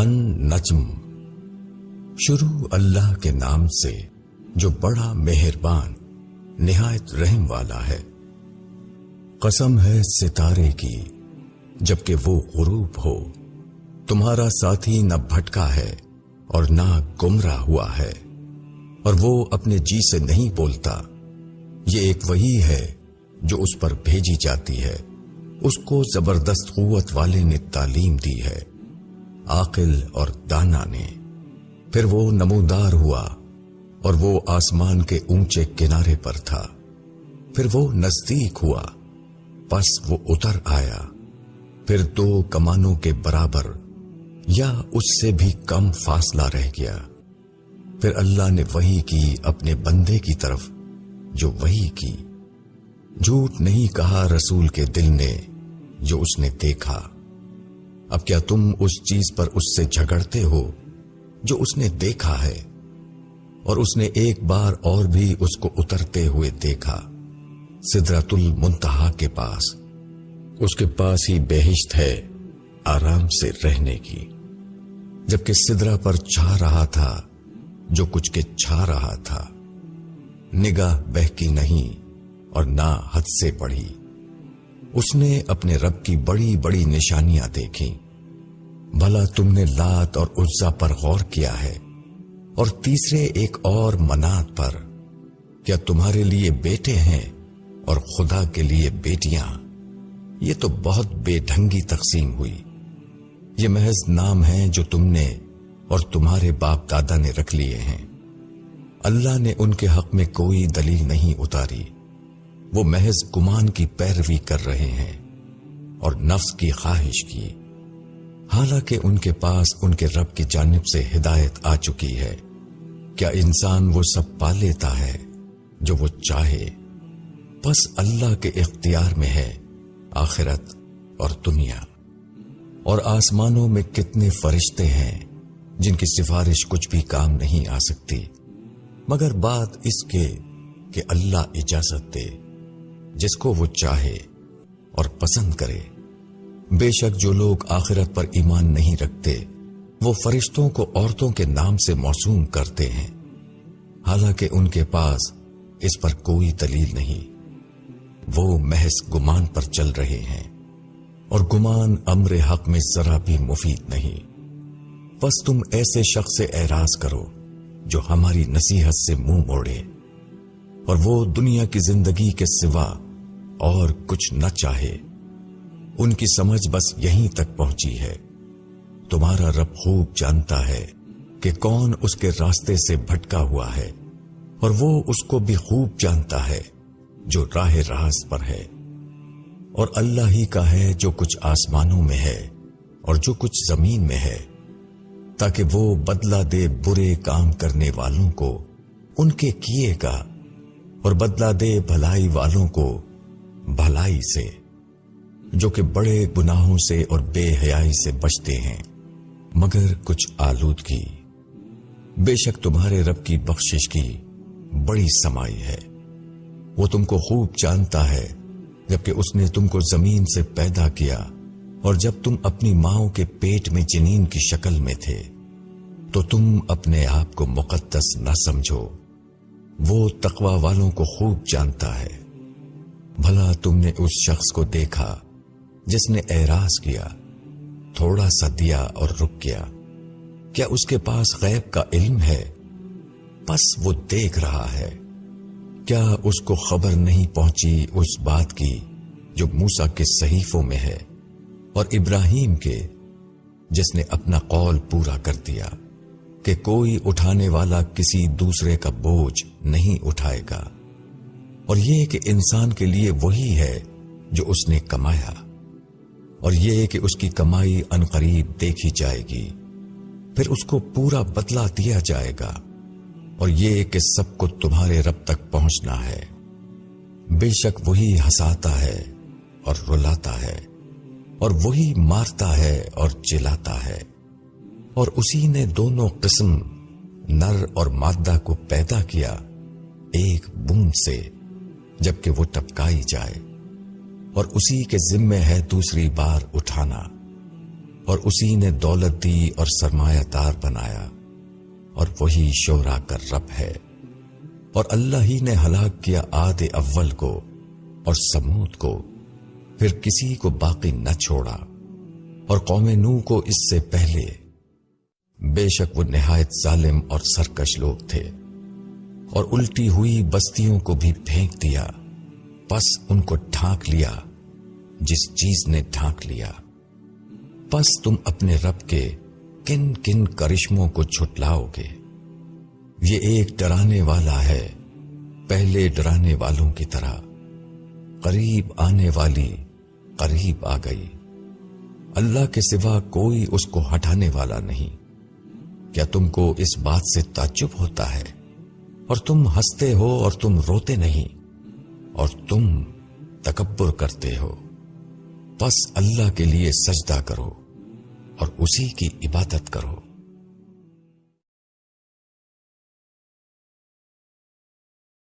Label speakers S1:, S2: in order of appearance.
S1: النجم۔ شروع اللہ کے نام سے جو بڑا مہربان نہایت رحم والا ہے۔ قسم ہے ستارے کی جبکہ وہ غروب ہو، تمہارا ساتھی نہ بھٹکا ہے اور نہ گمراہ ہوا ہے، اور وہ اپنے جی سے نہیں بولتا۔ یہ ایک وحی ہے جو اس پر بھیجی جاتی ہے، اس کو زبردست قوت والے نے تعلیم دی ہے، عاقل اور دانا نے۔ پھر وہ نمودار ہوا اور وہ آسمان کے اونچے کنارے پر تھا، پھر وہ نزدیک ہوا، پس وہ اتر آیا، پھر 2 کمانوں کے برابر یا اس سے بھی کم فاصلہ رہ گیا۔ پھر اللہ نے وحی کی اپنے بندے کی طرف جو وحی کی۔ جھوٹ نہیں کہا رسول کے دل نے جو اس نے دیکھا۔ اب کیا تم اس چیز پر اس سے جھگڑتے ہو جو اس نے دیکھا ہے؟ اور اس نے ایک بار اور بھی اس کو اترتے ہوئے دیکھا، سدرۃ المنتہا کے پاس۔ اس کے پاس ہی بہشت ہے آرام سے رہنے کی، جبکہ سدرہ پر چھا رہا تھا جو کچھ کے چھا رہا تھا۔ نگاہ بہکی نہیں اور نہ حد سے بڑھی۔ اس نے اپنے رب کی بڑی بڑی نشانیاں دیکھی۔ بھلا تم نے لات اور عزا پر غور کیا ہے، اور تیسرے ایک اور منات پر؟ کیا تمہارے لیے بیٹے ہیں اور خدا کے لیے بیٹیاں؟ یہ تو بہت بے ڈھنگی تقسیم ہوئی۔ یہ محض نام ہیں جو تم نے اور تمہارے باپ دادا نے رکھ لیے ہیں۔ اللہ نے ان کے حق میں کوئی دلیل نہیں اتاری، وہ محض گمان کی پیروی کر رہے ہیں اور نفس کی خواہش کی، حالانکہ ان کے پاس ان کے رب کی جانب سے ہدایت آ چکی ہے۔ کیا انسان وہ سب پا لیتا ہے جو وہ چاہے؟ بس اللہ کے اختیار میں ہے آخرت اور دنیا۔ اور آسمانوں میں کتنے فرشتے ہیں جن کی سفارش کچھ بھی کام نہیں آ سکتی، مگر بات اس کے کہ اللہ اجازت دے جس کو وہ چاہے اور پسند کرے۔ بے شک جو لوگ آخرت پر ایمان نہیں رکھتے وہ فرشتوں کو عورتوں کے نام سے موسوم کرتے ہیں، حالانکہ ان کے پاس اس پر کوئی دلیل نہیں، وہ محض گمان پر چل رہے ہیں، اور گمان امر حق میں ذرا بھی مفید نہیں۔ بس تم ایسے شخص سے اعراض کرو جو ہماری نصیحت سے منہ موڑے اور وہ دنیا کی زندگی کے سوا اور کچھ نہ چاہے۔ ان کی سمجھ بس یہیں تک پہنچی ہے۔ تمہارا رب خوب جانتا ہے کہ کون اس کے راستے سے بھٹکا ہوا ہے، اور وہ اس کو بھی خوب جانتا ہے جو راہ راست پر ہے۔ اور اللہ ہی کا ہے جو کچھ آسمانوں میں ہے اور جو کچھ زمین میں ہے، تاکہ وہ بدلہ دے برے کام کرنے والوں کو ان کے کیے گا، اور بدلہ دے بھلائی والوں کو بھلائی سے، جو کہ بڑے گناہوں سے اور بے حیائی سے بچتے ہیں مگر کچھ آلودگی۔ بے شک تمہارے رب کی بخشش کی بڑی سمائی ہے، وہ تم کو خوب جانتا ہے جبکہ اس نے تم کو زمین سے پیدا کیا، اور جب تم اپنی ماؤں کے پیٹ میں جنین کی شکل میں تھے تو تم اپنے آپ کو مقدس نہ سمجھو، وہ تقوی والوں کو خوب جانتا ہے۔ بھلا تم نے اس شخص کو دیکھا جس نے اعراض کیا، تھوڑا سا دیا اور رک گیا؟ کیا اس کے پاس غیب کا علم ہے؟ بس وہ دیکھ رہا ہے۔ کیا اس کو خبر نہیں پہنچی اس بات کی جو موسیٰ کے صحیفوں میں ہے، اور ابراہیم کے جس نے اپنا قول پورا کر دیا کہ کوئی اٹھانے والا کسی دوسرے کا بوجھ نہیں اٹھائے گا، اور یہ کہ انسان کے لیے وہی ہے جو اس نے کمایا، اور یہ کہ اس کی کمائی عنقریب دیکھی جائے گی، پھر اس کو پورا بدلہ دیا جائے گا، اور یہ کہ سب کو تمہارے رب تک پہنچنا ہے۔ بے شک وہی ہنساتا ہے اور رلاتا ہے، اور وہی مارتا ہے اور چلاتا ہے، اور اسی نے دونوں قسم نر اور مادہ کو پیدا کیا ایک بوند سے، جبکہ وہ ٹپکائی جائے، اور اسی کے ذمے ہے دوسری بار اٹھانا۔ اور اسی نے دولت دی اور سرمایہ دار بنایا، اور وہی شعراء کا رب ہے۔ اور اللہ ہی نے ہلاک کیا عاد اول کو اور سمود کو، پھر کسی کو باقی نہ چھوڑا، اور قوم نوح کو اس سے پہلے، بے شک وہ نہایت ظالم اور سرکش لوگ تھے۔ اور الٹی ہوئی بستیوں کو بھی پھینک دیا، پس ان کو ڈھانک لیا جس چیز نے ڈھانک لیا۔ پس تم اپنے رب کے کن کن کرشموں کو جھٹلاؤ گے؟ یہ ایک ڈرانے والا ہے پہلے ڈرانے والوں کی طرح، قریب آنے والی قریب آ گئی، اللہ کے سوا کوئی اس کو ہٹانے والا نہیں۔ کیا تم کو اس بات سے تعجب ہوتا ہے؟ اور تم ہنستے ہو اور تم روتے نہیں، اور تم تکبر کرتے ہو۔ پس اللہ کے لیے سجدہ کرو اور اسی کی عبادت کرو۔